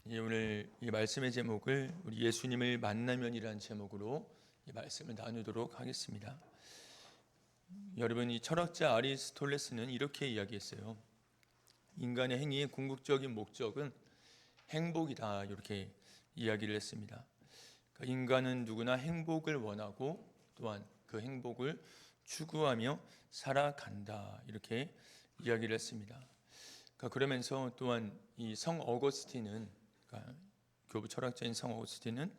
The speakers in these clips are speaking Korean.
오늘 이 말씀의 제목을 우리 예수님을 만나면이라는 제목으로 이 말씀을 나누도록 하겠습니다. 여러분, 이 철학자 아리스토텔레스는 이렇게 이야기했어요. 인간의 행위의 궁극적인 목적은 행복이다, 이렇게 이야기를 했습니다. 그러니까 인간은 누구나 행복을 원하고 또한 그 행복을 추구하며 살아간다, 이렇게 이야기를 했습니다. 그러면서 또한 이 성 어거스틴은, 교부 철학자인 성 어거스틴은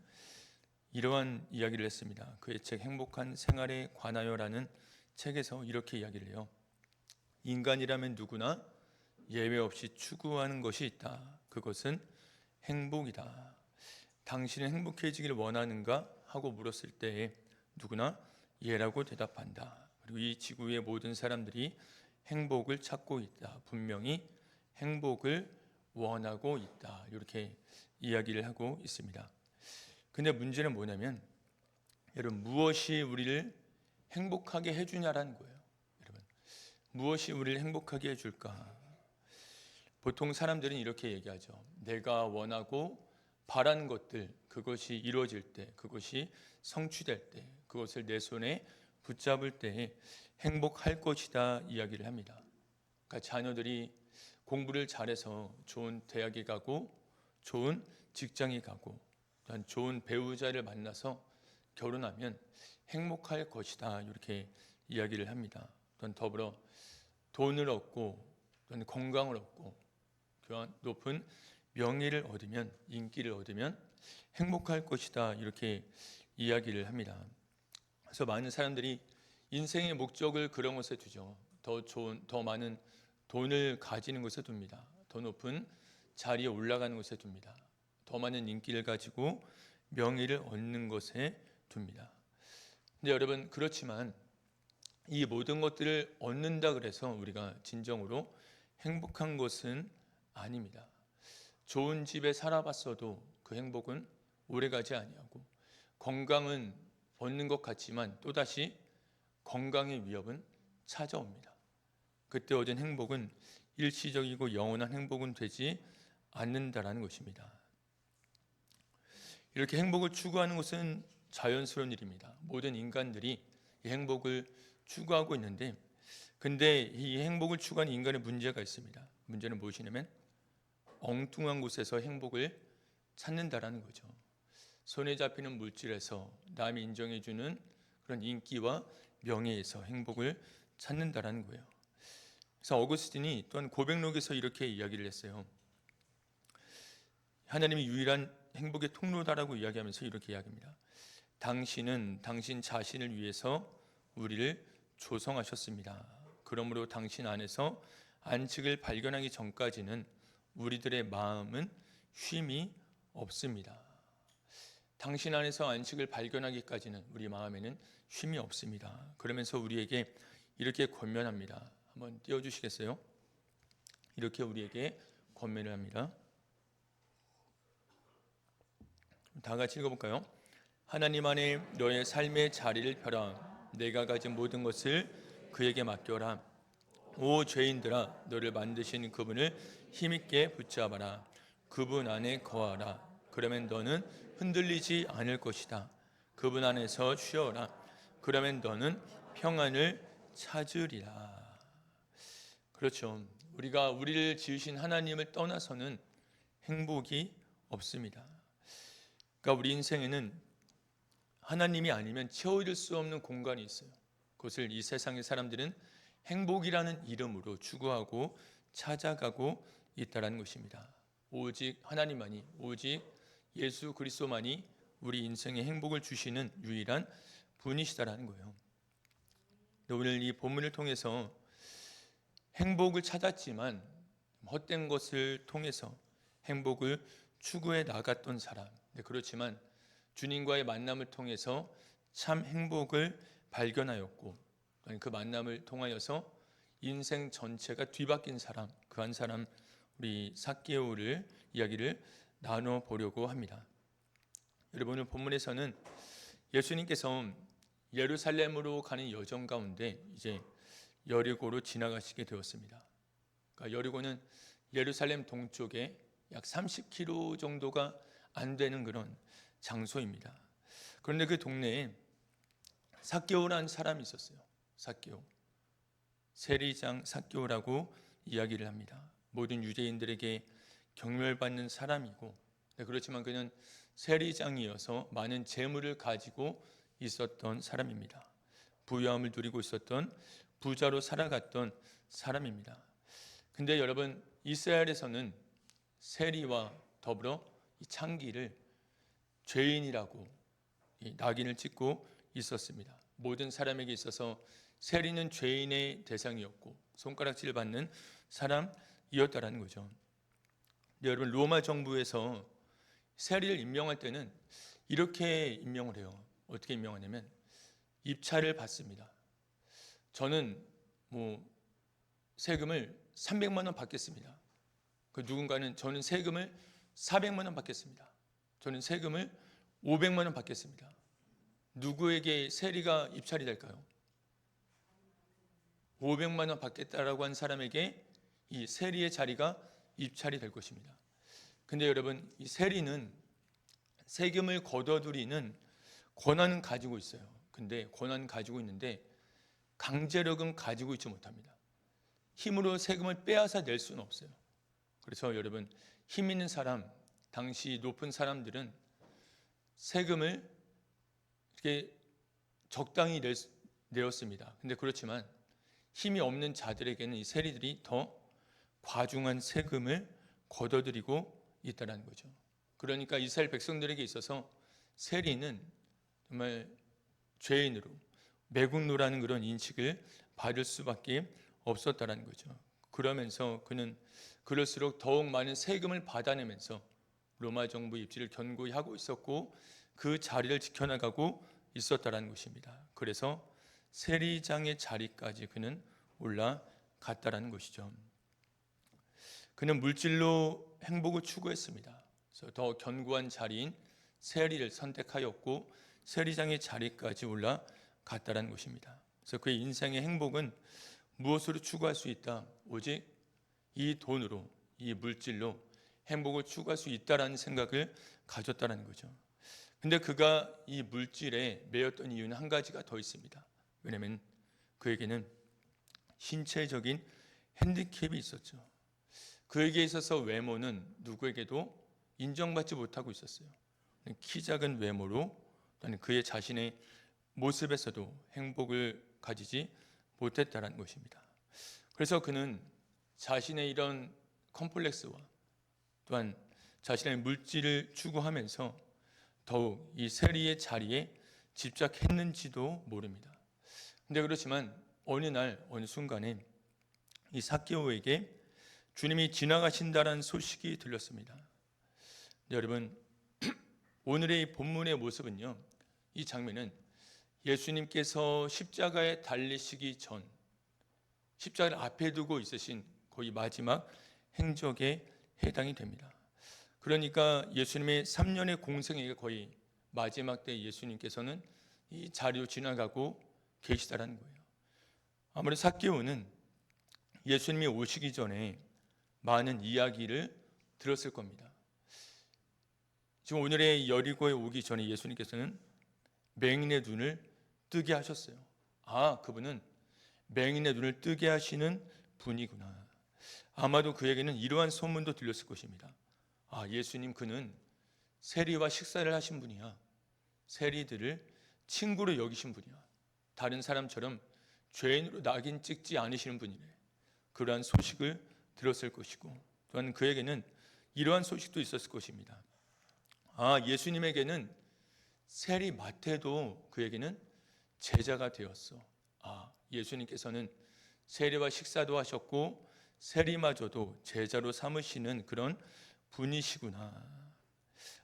이러한 이야기를 했습니다. 그의 책 행복한 생활에 관하여라는 책에서 이렇게 이야기를 해요. 인간이라면 누구나 예외 없이 추구하는 것이 있다. 그것은 행복이다. 당신은 행복해지기를 원하는가? 하고 물었을 때에 누구나 예라고 대답한다. 그리고 이 지구의 모든 사람들이 행복을 찾고 있다. 분명히 행복을 원하고 있다. 이렇게 이야기를 하고 있습니다. 근데 문제는 뭐냐면, 여러분, 무엇이 우리를 행복하게 해주냐라는 거예요. 여러분, 무엇이 우리를 행복하게 해줄까? 보통 사람들은 이렇게 얘기하죠. 내가 원하고 바라는 것들, 그것이 이루어질 때, 그것이 성취될 때, 그것을 내 손에 붙잡을 때 행복할 것이다 이야기를 합니다. 그러니까 자녀들이 공부를 잘해서 좋은 대학에 가고 좋은 직장에 가고 또한 좋은 배우자를 만나서 결혼하면 행복할 것이다 이렇게 이야기를 합니다. 또한 더불어 돈을 얻고 또한 건강을 얻고 또한 높은 명예를 얻으면, 인기를 얻으면 행복할 것이다 이렇게 이야기를 합니다. 그래서 많은 사람들이 인생의 목적을 그런 것에 두죠. 더 많은 돈을 가지는 것에 둡니다. 더 높은 자리에 올라가는 것에 둡니다. 더 많은 인기를 가지고 명예를 얻는 것에 둡니다. 근데 여러분, 그렇지만 이 모든 것들을 얻는다 그래서 우리가 진정으로 행복한 것은 아닙니다. 좋은 집에 살아봤어도 그 행복은 오래가지 아니하고, 건강은 얻는 것 같지만 또다시 건강의 위협은 찾아옵니다. 그때 얻은 행복은 일시적이고 영원한 행복은 되지 않는다라는 것입니다. 이렇게 행복을 추구하는 것은 자연스러운 일입니다. 모든 인간들이 이 행복을 추구하고 있는데, 근데 이 행복을 추구하는 인간의 문제가 있습니다. 문제는 무엇이냐면 엉뚱한 곳에서 행복을 찾는다라는 거죠. 손에 잡히는 물질에서, 남이 인정해주는 그런 인기와 명예에서 행복을 찾는다라는 거예요. 그래서 어거스틴이 또한 고백록에서 이렇게 이야기를 했어요. 하나님이 유일한 행복의 통로다라고 이야기하면서 이렇게 이야기합니다. 당신은 당신 자신을 위해서 우리를 조성하셨습니다. 그러므로 당신 안에서 안식을 발견하기 전까지는 우리들의 마음은 쉼이 없습니다. 당신 안에서 안식을 발견하기까지는 우리 마음에는 쉼이 없습니다. 그러면서 우리에게 이렇게 권면합니다. 한번 띄워주시겠어요? 이렇게 우리에게 권면을 합니다. 다 같이 읽어볼까요? 하나님 안에 너의 삶의 자리를 펴라. 내가 가진 모든 것을 그에게 맡겨라. 오 죄인들아, 너를 만드신 그분을 힘있게 붙잡아라. 그분 안에 거하라. 그러면 너는 흔들리지 않을 것이다. 그분 안에서 쉬어라. 그러면 너는 평안을 찾으리라. 그렇죠. 우리가 우리를 지으신 하나님을 떠나서는 행복이 없습니다. 그러니까 우리 인생에는 하나님이 아니면 채워질 수 없는 공간이 있어요. 그것을 이 세상의 사람들은 행복이라는 이름으로 추구하고 찾아가고 있다는 것입니다. 오직 하나님만이, 오직 예수 그리스도만이 우리 인생에 행복을 주시는 유일한 분이시다라는 거예요. 오늘 이 본문을 통해서 행복을 찾았지만 헛된 것을 통해서 행복을 추구해 나갔던 사람, 그렇지만 주님과의 만남을 통해서 참 행복을 발견하였고, 그 만남을 통하여서 인생 전체가 뒤바뀐 사람, 그 한 사람 우리 삭개오를 이야기를 나눠보려고 합니다. 여러분, 오늘 본문에서는 예수님께서 예루살렘으로 가는 여정 가운데 이제 여리고로 지나가시게 되었습니다. 그러니까 여리고는 예루살렘 동쪽에 약 30km 정도가 안 되는 그런 장소입니다. 그런데 그 동네에 삭개오라는 사람이 있었어요. 삭개오, 세리장 삭개오라고 이야기를 합니다. 모든 유대인들에게 경멸받는 사람이고, 그렇지만 그는 세리장이어서 많은 재물을 가지고 있었던 사람입니다. 부유함을 누리고 있었던 부자로 살아갔던 사람입니다. 근데 여러분, 이스라엘에서는 세리와 더불어 이 창기를 죄인이라고 낙인을 찍고 있었습니다. 모든 사람에게 있어서 세리는 죄인의 대상이었고 손가락질 받는 사람이었다라는 거죠. 여러분, 로마 정부에서 세리를 임명할 때는 이렇게 임명을 해요. 어떻게 임명하냐면 입찰을 받습니다. 저는 세금을 300만 원 받겠습니다. 그 누군가는 저는 세금을 400만 원 받겠습니다. 저는 세금을 500만 원 받겠습니다. 누구에게 세리가 입찰이 될까요? 500만 원 받겠다라고 한 사람에게 이 세리의 자리가 입찰이 될 것입니다. 근데 여러분, 이 세리는 세금을 걷어들이는 권한은 가지고 있어요. 근데 권한은 가지고 있는데 강제력은 가지고 있지 못합니다. 힘으로 세금을 빼앗아 낼 수는 없어요. 그래서 여러분, 힘 있는 사람, 당시 높은 사람들은 세금을 이렇게 적당히 내었습니다. 근데 그렇지만 힘이 없는 자들에게는 이 세리들이 더 과중한 세금을 걷어들이고 있다는 거죠. 그러니까 이스라엘 백성들에게 있어서 세리는 정말 죄인으로 매국노라는 그런 인식을 받을 수밖에 없었다는 거죠. 그러면서 그는 그럴수록 더욱 많은 세금을 받아내면서 로마 정부 입지를 견고히 하고 있었고 그 자리를 지켜나가고 있었다는 것입니다. 그래서 세리장의 자리까지 그는 올라갔다는 것이죠. 그는 물질로 행복을 추구했습니다. 그래서 더 견고한 자리인 세리를 선택하였고 세리장의 자리까지 올라갔다는 것입니다. 그래서 그의 인생의 행복은 무엇으로 추구할 수 있다? 오직 이 돈으로, 이 물질로 행복을 추구할 수 있다라는 생각을 가졌다는 거죠. 근데 그가 이 물질에 매였던 이유는 한 가지가 더 있습니다. 왜냐하면 그에게는 신체적인 핸디캡이 있었죠. 그에게 있어서 외모는 누구에게도 인정받지 못하고 있었어요. 키 작은 외모로 또는 그의 자신의 모습에서도 행복을 가지지 못했다는 것입니다. 그래서 그는 자신의 이런 컴플렉스와 또한 자신의 물질을 추구하면서 더욱 이 세리의 자리에 집착했는지도 모릅니다. 근데 그렇지만 어느 날 어느 순간에 이 삭개오에게 주님이 지나가신다는 소식이 들렸습니다. 여러분, 오늘의 이 본문의 모습은요, 이 장면은 예수님께서 십자가에 달리시기 전 십자가를 앞에 두고 있으신 거의 마지막 행적에 해당이 됩니다. 그러니까 예수님의 3년의 공생의 거의 마지막 때 예수님께서는 이 자리로 지나가고 계시다라는 거예요. 아무래도 삭개오는 예수님이 오시기 전에 많은 이야기를 들었을 겁니다. 지금 오늘의 여리고에 오기 전에 예수님께서는 맹인의 눈을 뜨게 하셨어요. 아, 그분은 맹인의 눈을 뜨게 하시는 분이구나. 아마도 그에게는 이러한 소문도 들렸을 것입니다. 아, 예수님 그는 세리와 식사를 하신 분이야. 세리들을 친구로 여기신 분이야. 다른 사람처럼 죄인으로 낙인 찍지 않으시는 분이래. 그러한 소식을 들었을 것이고 또한 그에게는 이러한 소식도 있었을 것입니다. 아, 예수님에게는 세리 마태도 그에게는 제자가 되었어. 아, 예수님께서는 세리와 식사도 하셨고 세리마저도 제자로 삼으시는 그런 분이시구나.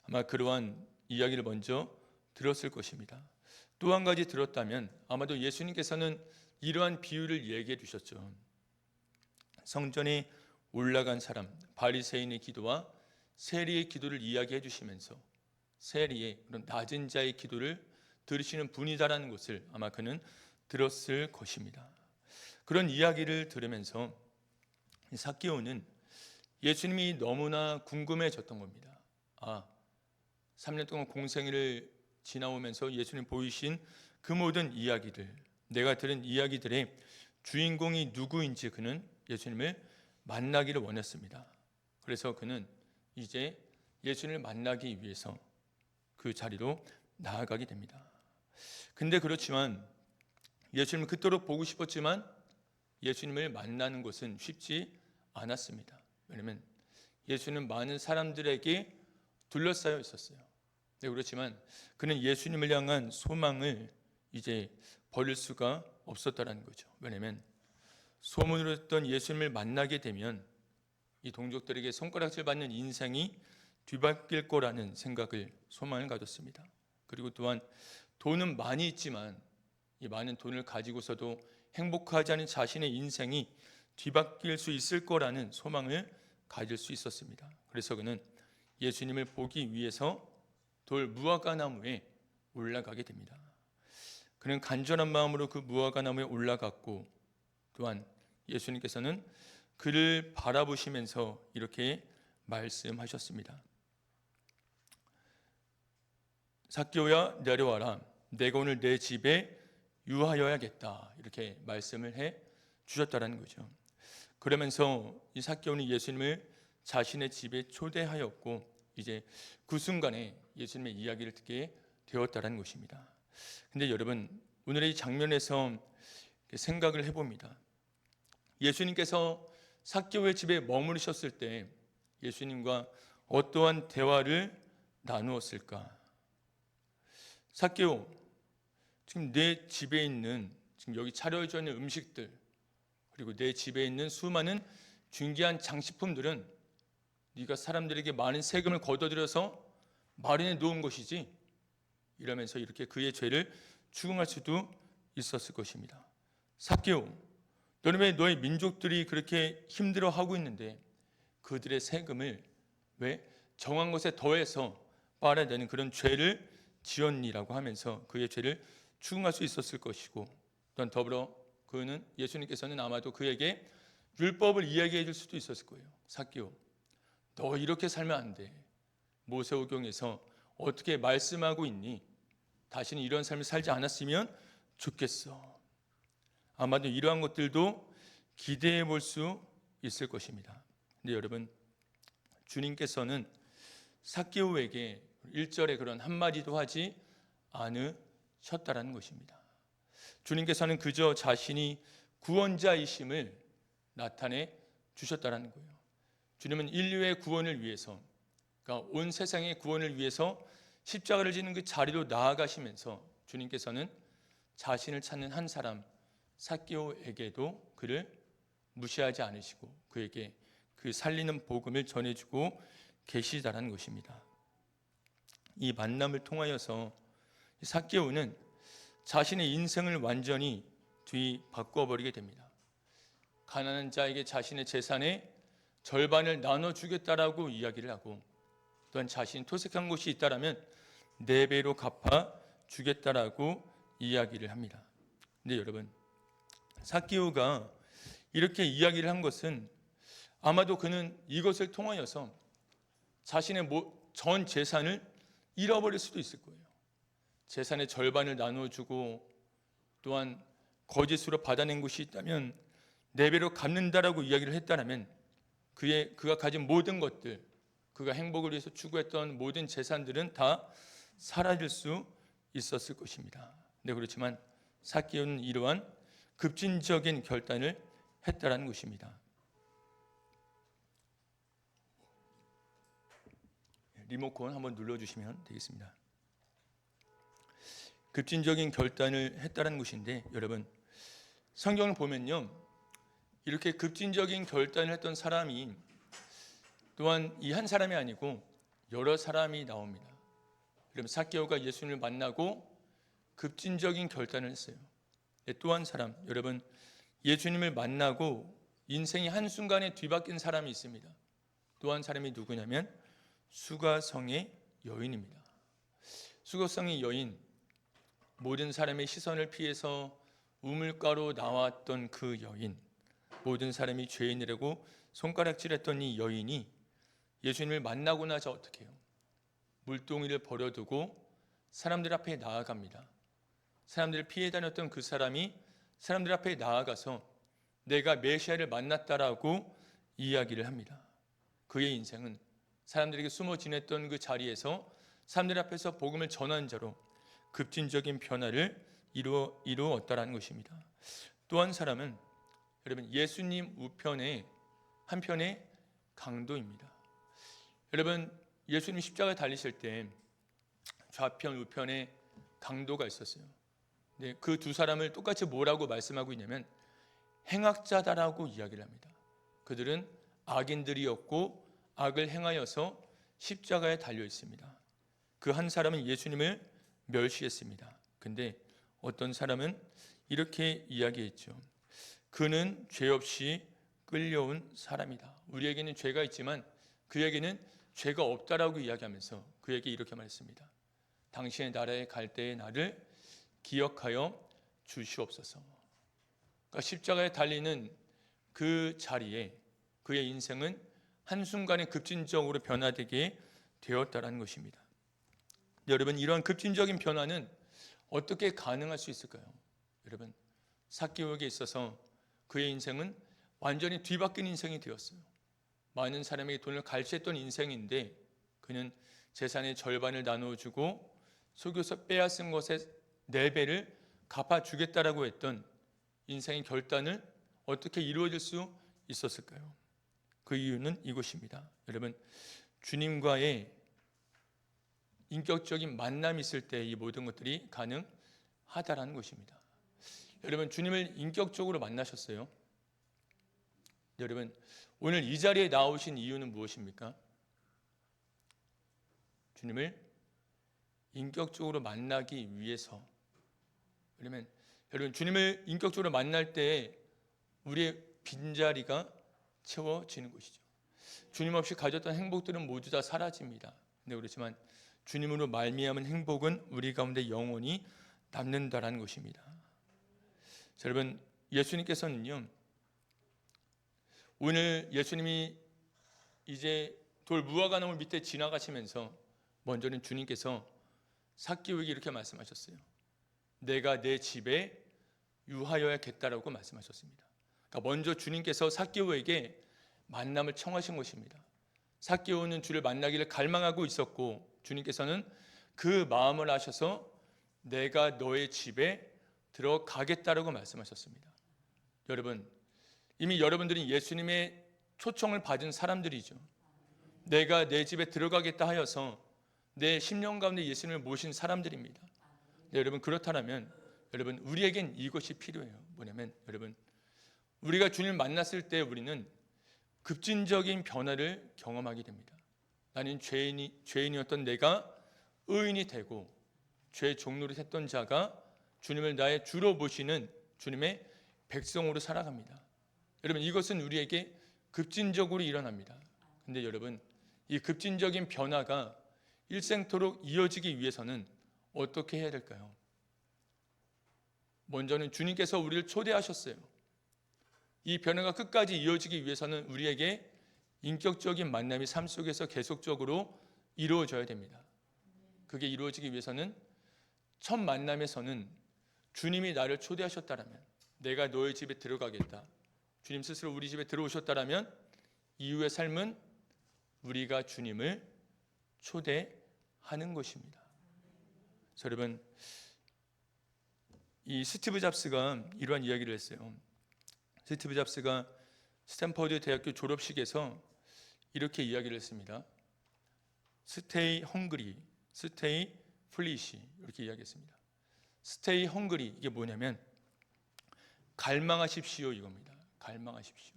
아마 그러한 이야기를 먼저 들었을 것입니다. 또 한 가지 들었다면 아마도 예수님께서는 이러한 비유를 얘기해 주셨죠. 성전에 올라간 사람 바리새인의 기도와 세리의 기도를 이야기해 주시면서 세리의 그런 낮은 자의 기도를 들으시는 분이다라는 것을 아마 그는 들었을 것입니다. 그런 이야기를 들으면서 삭개오는 예수님이 너무나 궁금해졌던 겁니다. 3년 동안 공생애를 지나오면서 예수님 보이신 그 모든 이야기들, 내가 들은 이야기들의 주인공이 누구인지 그는 예수님을 만나기를 원했습니다. 그래서 그는 이제 예수님을 만나기 위해서 그 자리로 나아가게 됩니다. 근데 그렇지만 예수님을 그토록 보고 싶었지만 예수님을 만나는 것은 쉽지 않았습니다. 왜냐하면 예수는 많은 사람들에게 둘러싸여 있었어요. 네, 그렇지만 그는 예수님을 향한 소망을 이제 버릴 수가 없었다는 거죠. 왜냐하면 소문으로 듣던 예수님을 만나게 되면 이 동족들에게 손가락질 받는 인생이 뒤바뀔 거라는 생각을, 소망을 가졌습니다. 그리고 또한 돈은 많이 있지만 이 많은 돈을 가지고서도 행복하지 않은 자신의 인생이 뒤바뀔 수 있을 거라는 소망을 가질 수 있었습니다. 그래서 그는 예수님을 보기 위해서 돌 무화과 나무에 올라가게 됩니다. 그는 간절한 마음으로 그 무화과 나무에 올라갔고, 또한 예수님께서는 그를 바라보시면서 이렇게 말씀하셨습니다. 삭개오야, 내려와라. 내가 오늘 내 집에 유하여야겠다. 이렇게 말씀을 해 주셨다는 거죠. 그러면서 이 삭개오는 예수님을 자신의 집에 초대하였고, 이제 그 순간에 예수님의 이야기를 듣게 되었다는 것입니다. 근데 여러분, 오늘의 이 장면에서 생각을 해봅니다. 예수님께서 삭개오의 집에 머무르셨을 때 예수님과 어떠한 대화를 나누었을까? 삭개오, 지금 내 집에 있는, 지금 여기 차려져 있는 음식들, 그리고 내 집에 있는 수많은 중귀한 장식품들은 네가 사람들에게 많은 세금을 걷어들여서 마련해 놓은 것이지, 이러면서 이렇게 그의 죄를 추궁할 수도 있었을 것입니다. 삭개오, 너는 왜 너의 민족들이 그렇게 힘들어하고 있는데 그들의 세금을 왜 정한 것에 더해서 빨아내는 그런 죄를 지었니라고 하면서 그의 죄를 추궁할 수 있었을 것이고, 또한 더불어 그는, 예수님께서는 아마도 그에게 율법을 이야기해 줄 수도 있었을 거예요. 삭개오, 너 이렇게 살면 안 돼. 모세오경에서 어떻게 말씀하고 있니? 다시는 이런 삶을 살지 않았으면 좋겠어. 아마도 이러한 것들도 기대해 볼 수 있을 것입니다. 근데 여러분, 주님께서는 삭개오에게 1절에 그런 한마디도 하지 않으셨다라는 것입니다. 주님께서는 그저 자신이 구원자이심을 나타내 주셨다라는 거예요. 주님은 인류의 구원을 위해서, 그러니까 온 세상의 구원을 위해서 십자가를 지는 그 자리로 나아가시면서 주님께서는 자신을 찾는 한 사람 삭개오에게도 그를 무시하지 않으시고 그에게 그 살리는 복음을 전해주고 계시다라는 것입니다. 이 만남을 통하여서 삭개오는 자신의 인생을 완전히 뒤바꿔버리게 됩니다. 가난한 자에게 자신의 재산의 절반을 나눠주겠다라고 이야기를 하고, 또한 자신이 토색한 곳이 있다라면 4배로 갚아주겠다라고 이야기를 합니다. 근데 여러분, 삭개오가 이렇게 이야기를 한 것은 아마도 그는 이것을 통하여서 자신의 전 재산을 잃어버릴 수도 있을 거예요. 재산의 절반을 나눠주고 또한 거짓으로 받아낸 것이 있다면 4배로 갚는다라고 이야기를 했다면 그가 가진 모든 것들, 그가 행복을 위해서 추구했던 모든 재산들은 다 사라질 수 있었을 것입니다. 네, 그렇지만 삭개오는 이러한 급진적인 결단을 했다라는 것입니다. 리모컨 한번 눌러주시면 되겠습니다. 급진적인 결단을 했다는 것인데, 여러분, 성경을 보면요, 이렇게 급진적인 결단을 했던 사람이 또한 이 한 사람이 아니고 여러 사람이 나옵니다. 여러분, 삭개오가 예수님을 만나고 급진적인 결단을 했어요. 또 한 사람, 여러분, 예수님을 만나고 인생이 한순간에 뒤바뀐 사람이 있습니다. 또 한 사람이 누구냐면 수가성의 여인입니다. 수가성의 여인, 모든 사람의 시선을 피해서 우물가로 나왔던 그 여인, 모든 사람이 죄인이라고 손가락질했던 이 여인이 예수님을 만나고 나서 어떻게 해요? 물동이를 버려두고 사람들 앞에 나아갑니다. 사람들을 피해 다녔던 그 사람이 사람들 앞에 나아가서 내가 메시아를 만났다라고 이야기를 합니다. 그의 인생은 사람들에게 숨어 지냈던 그 자리에서 사람들 앞에서 복음을 전하는 자로 급진적인 변화를 이루었다라는 것입니다. 또 한 사람은 여러분 예수님 우편의 한편의 강도입니다. 여러분 예수님 십자가에 달리실 때 좌편 우편에 강도가 있었어요. 네, 그 두 사람을 똑같이 뭐라고 말씀하고 있냐면 행악자다라고 이야기를 합니다. 그들은 악인들이었고 악을 행하여서 십자가에 달려 있습니다. 그 한 사람은 예수님을 멸시했습니다. 근데 어떤 사람은 이렇게 이야기했죠. 그는 죄 없이 끌려온 사람이다. 우리에게는 죄가 있지만 그에게는 죄가 없다라고 이야기하면서 그에게 이렇게 말했습니다. 당신의 나라에 갈 때의 나를 기억하여 주시옵소서. 그러니까 십자가에 달리는 그 자리에 그의 인생은 한순간에 급진적으로 변화되게 되었다는 것입니다. 여러분 이러한 급진적인 변화는 어떻게 가능할 수 있을까요? 여러분 삭개오에게 있어서 그의 인생은 완전히 뒤바뀐 인생이 되었어요. 많은 사람에게 돈을 갈취했던 인생인데 그는 재산의 절반을 나누어주고 속여서 빼앗은 것의 4배를 갚아주겠다라고 했던 인생의 결단을 어떻게 이루어질 수 있었을까요? 그 이유는 이것입니다. 여러분 주님과의 인격적인 만남이 있을 때 이 모든 것들이 가능하다라는 것입니다. 여러분 주님을 인격적으로 만나셨어요? 여러분 오늘 이 자리에 나오신 이유는 무엇입니까? 주님을 인격적으로 만나기 위해서. 그러면 여러분 주님을 인격적으로 만날 때 우리의 빈자리가 채워지는 것이죠. 주님 없이 가졌던 행복들은 모두 다 사라집니다. 근데 그렇지만 주님으로 말미암은 행복은 우리 가운데 영원히 남는다라는 것입니다. 자, 여러분 예수님께서는요 오늘 예수님이 이제 돌 무화과나무 밑에 지나가시면서 먼저는 주님께서 삭개오에게 이렇게 말씀하셨어요. 내가 내 집에 유하여야겠다라고 말씀하셨습니다. 그러니까 먼저 주님께서 삭개오에게 만남을 청하신 것입니다. 삭개오는 주를 만나기를 갈망하고 있었고 주님께서는 그 마음을 아셔서 내가 너의 집에 들어가겠다라고 말씀하셨습니다. 여러분 이미 여러분들은 예수님의 초청을 받은 사람들이죠. 내가 내 집에 들어가겠다 하여서 내 심령 가운데 예수님을 모신 사람들입니다. 네, 여러분 그렇다면 여러분 우리에겐 이것이 필요해요. 뭐냐면 여러분 우리가 주님을 만났을 때 우리는 급진적인 변화를 경험하게 됩니다. 나는 죄인이었던 내가 의인이 되고 죄 종로를 했던 자가 주님을 나의 주로 모시는 주님의 백성으로 살아갑니다. 여러분 이것은 우리에게 급진적으로 일어납니다. 근데 여러분 이 급진적인 변화가 일생토록 이어지기 위해서는 어떻게 해야 될까요? 먼저는 주님께서 우리를 초대하셨어요. 이 변화가 끝까지 이어지기 위해서는 우리에게 인격적인 만남이 삶 속에서 계속적으로 이루어져야 됩니다. 그게 이루어지기 위해서는 첫 만남에서는 주님이 나를 초대하셨다라면 내가 너의 집에 들어가겠다. 주님 스스로 우리 집에 들어오셨다라면 이후의 삶은 우리가 주님을 초대하는 것입니다. 여러분 이 스티브 잡스가 이러한 이야기를 했어요. 스티브 잡스가 스탠퍼드 대학교 졸업식에서 이렇게 이야기를 했습니다. 스테이 헝그리, 스테이 플리시 이렇게 이야기했습니다. 스테이 헝그리 이게 뭐냐면 갈망하십시오 이겁니다. 갈망하십시오.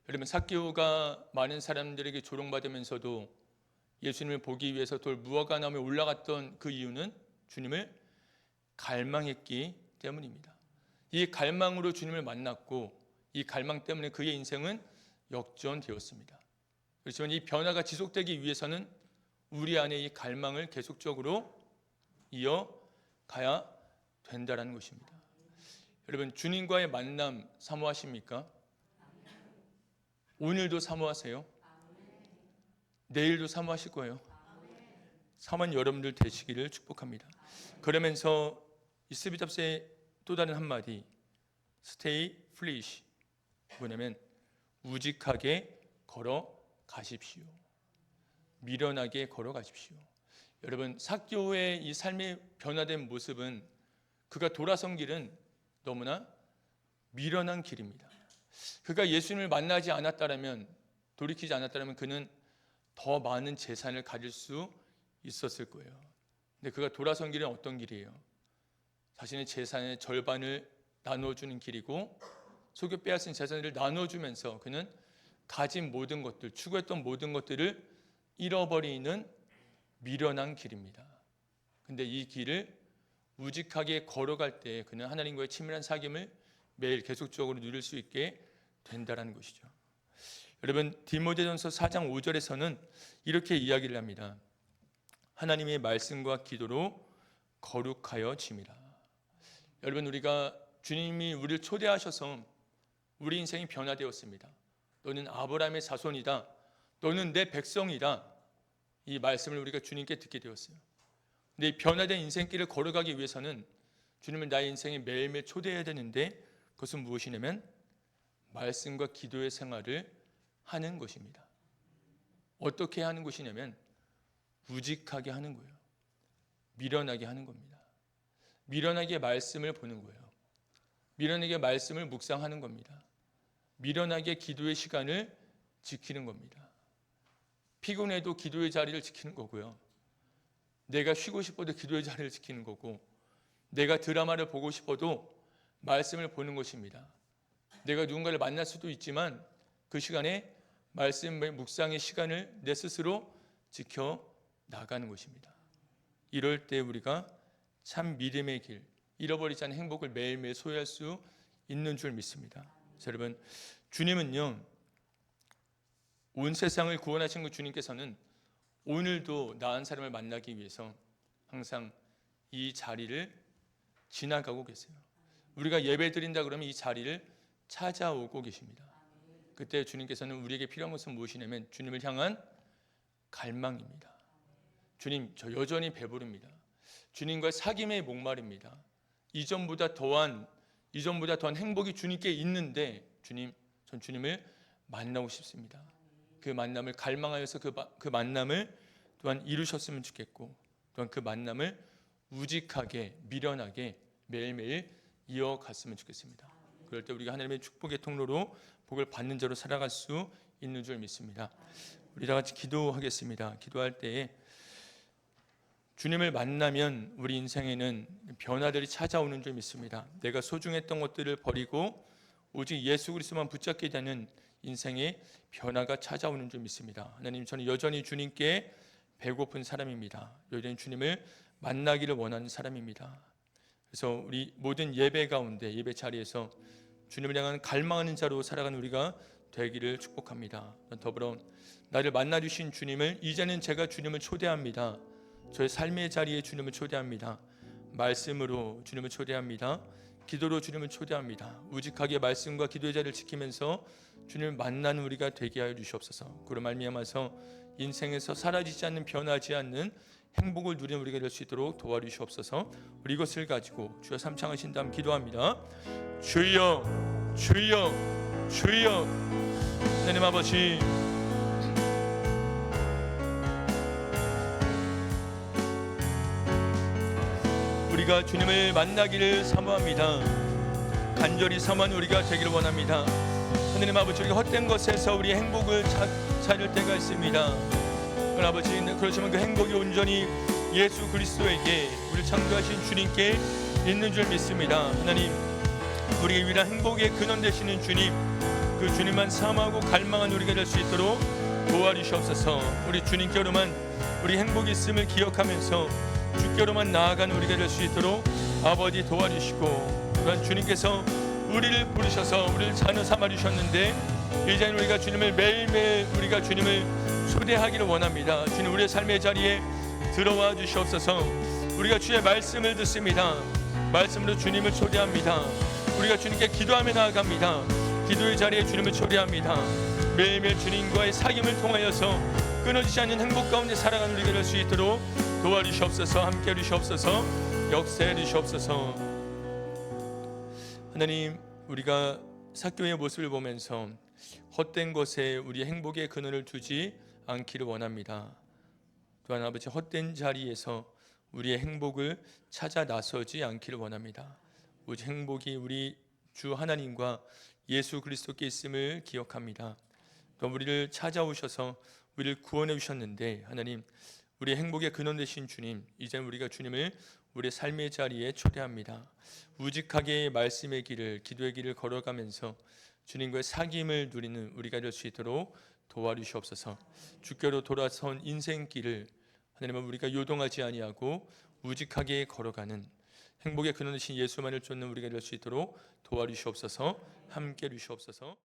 여러분 삭개오가 많은 사람들에게 조롱받으면서도 예수님을 보기 위해서 돌 무화과나무에 올라갔던 그 이유는 주님을 갈망했기 때문입니다. 이 갈망으로 주님을 만났고 이 갈망 때문에 그의 인생은 역전되었습니다. 그렇지만 이 변화가 지속되기 위해서는 우리 안에 이 갈망을 계속적으로 이어가야 된다는 것입니다. 여러분 주님과의 만남 사모하십니까? 오늘도 사모하세요? 내일도 사모하실 거예요. 사모하는 여러분들 되시기를 축복합니다. 그러면서 이 스티브 잡스의 또 다른 한마디, Stay foolish, 뭐냐면 우직하게 걸어가십시오. 미련하게 걸어가십시오. 여러분, 삭개오의 이 삶의 변화된 모습은, 그가 돌아선 길은 너무나 미련한 길입니다. 그가 예수님을 만나지 않았다면, 돌이키지 않았다면 그는 더 많은 재산을 가질 수 있었을 거예요. 근데 그가 돌아선 길은 어떤 길이에요? 자신의 재산의 절반을 나눠주는 길이고, 속여 빼앗은 재산을 나눠주면서 그는 가진 모든 것들, 추구했던 모든 것들을 잃어버리는 미련한 길입니다. 근데 이 길을 우직하게 걸어갈 때 그는 하나님과의 친밀한 사귐을 매일 계속적으로 누릴 수 있게 된다는 것이죠. 여러분, 디모데전서 4장 5절에서는 이렇게 이야기를 합니다. 하나님의 말씀과 기도로 거룩하여 짐이라. 여러분, 우리가 주님이 우리를 초대하셔서 우리 인생이 변화되었습니다. 너는 아브라함의 자손이다. 너는 내 백성이다. 이 말씀을 우리가 주님께 듣게 되었어요. 근데 이 변화된 인생길을 걸어가기 위해서는 주님을 나의 인생에 매일매일 초대해야 되는데, 그것은 무엇이냐면 말씀과 기도의 생활을 하는 것입니다. 어떻게 하는 것이냐면 우직하게 하는 거예요. 미련하게 하는 겁니다. 미련하게 말씀을 보는 거예요. 미련하게 말씀을 묵상하는 겁니다. 미련하게 기도의 시간을 지키는 겁니다. 피곤해도 기도의 자리를 지키는 거고요. 내가 쉬고 싶어도 기도의 자리를 지키는 거고, 내가 드라마를 보고 싶어도 말씀을 보는 것입니다. 내가 누군가를 만날 수도 있지만 그 시간에 말씀의 묵상의 시간을 내 스스로 지켜 나가는 것입니다. 이럴 때 우리가 참 믿음의 길, 잃어버리지 않은 행복을 매일매일 소유할 수 있는 줄 믿습니다. 여러분, 주님은요, 온 세상을 구원하신 그 주님께서는 오늘도 나은 사람을 만나기 위해서 항상 이 자리를 지나가고 계세요. 우리가 예배 드린다 그러면 이 자리를 찾아오고 계십니다. 그때 주님께서는 우리에게 필요한 것은 무엇이냐면 주님을 향한 갈망입니다. 주님, 저 여전히 배부릅니다. 주님과의 사귐의 목마릅니다. 이전보다 더한 행복이 주님께 있는데, 주님, 전 주님을 만나고 싶습니다. 그 만남을 갈망하여서 그 만남을 또한 이루셨으면 좋겠고, 또한 그 만남을 우직하게 미련하게 매일매일 이어갔으면 좋겠습니다. 그럴 때 우리가 하나님의 축복의 통로로 복을 받는 자로 살아갈 수 있는 줄 믿습니다. 우리 다 같이 기도하겠습니다. 기도할 때에 주님을 만나면 우리 인생에는 변화들이 찾아오는 줄 믿습니다. 내가 소중했던 것들을 버리고 오직 예수 그리스도만 붙잡게 되는 인생의 변화가 찾아오는 줄 믿습니다. 하나님, 저는 여전히 주님께 배고픈 사람입니다. 여전히 주님을 만나기를 원하는 사람입니다. 그래서 우리 모든 예배 가운데, 예배 자리에서 주님을 향한 갈망하는 자로 살아가는 우리가 되기를 축복합니다. 더불어 나를 만나주신 주님을, 이제는 제가 주님을 초대합니다. 저의 삶의 자리에 주님을 초대합니다. 말씀으로 주님을 초대합니다. 기도로 주님을 초대합니다. 우직하게 말씀과 기도의 자리를 지키면서 주님을 만나는 우리가 되게 하여 주시옵소서. 그로 말미암아서 인생에서 사라지지 않는, 변하지 않는 행복을 누리는 우리가 될 수 있도록 도와주시옵소서. 우리 이것을 가지고 주여 삼창하신 다음 기도합니다. 주여, 주여, 주여. 하나님 아버지, 우리가 주님을 만나기를 사모합니다. 간절히 사모하는 우리가 되기를 원합니다. 하나님 아버지, 우리가 헛된 것에서 우리 행복을 찾을 때가 있습니다. 그러나 아버지, 그렇지만 그 행복이 온전히 예수 그리스도에게, 우리를 창조하신 주님께 있는 줄 믿습니다. 하나님, 우리의 유일한 행복의 근원 되시는 주님, 그 주님만 사모하고 갈망한 우리가 될 수 있도록 도와주시옵소서. 우리 주님께로만 우리 행복이 있음을 기억하면서 주께로만 나아가는 우리가 될 수 있도록 아버지 도와주시고, 또한 주님께서 우리를 부르셔서 우리를 자녀 삼아 주셨는데, 이제는 우리가 주님을 매일매일 우리가 주님을 초대하기를 원합니다. 주님, 우리의 삶의 자리에 들어와 주시옵소서. 우리가 주의 말씀을 듣습니다. 말씀으로 주님을 초대합니다. 우리가 주님께 기도하며 나아갑니다. 기도의 자리에 주님을 초대합니다. 매일매일 주님과의 사귐을 통하여서 끊어지지 않는 행복 가운데 살아가는 우리가 될 수 있도록 도와주시옵소서. 함께 해주시옵소서. 역사해 주시옵소서. 하나님, 우리가 삭개오의 모습을 보면서 헛된 것에 우리의 행복의 근원을 두지 않기를 원합니다. 또한 아버지, 헛된 자리에서 우리의 행복을 찾아 나서지 않기를 원합니다. 오직 행복이 우리 주 하나님과 예수 그리스도께 있음을 기억합니다. 또 우리를 찾아오셔서 우리를 구원해 주셨는데, 하나님, 우리의 행복의 근원 되신 주님, 이제 우리가 주님을 우리의 삶의 자리에 초대합니다. 우직하게 말씀의 길을, 기도의 길을 걸어가면서 주님과의 사귐을 누리는 우리가 될 수 있도록 도와주시옵소서. 주께로 돌아선 인생길을 하나님은 우리가 요동하지 아니하고 우직하게 걸어가는 행복의 근원 되신 예수만을 쫓는 우리가 될 수 있도록 도와주시옵소서. 함께 해주시옵소서.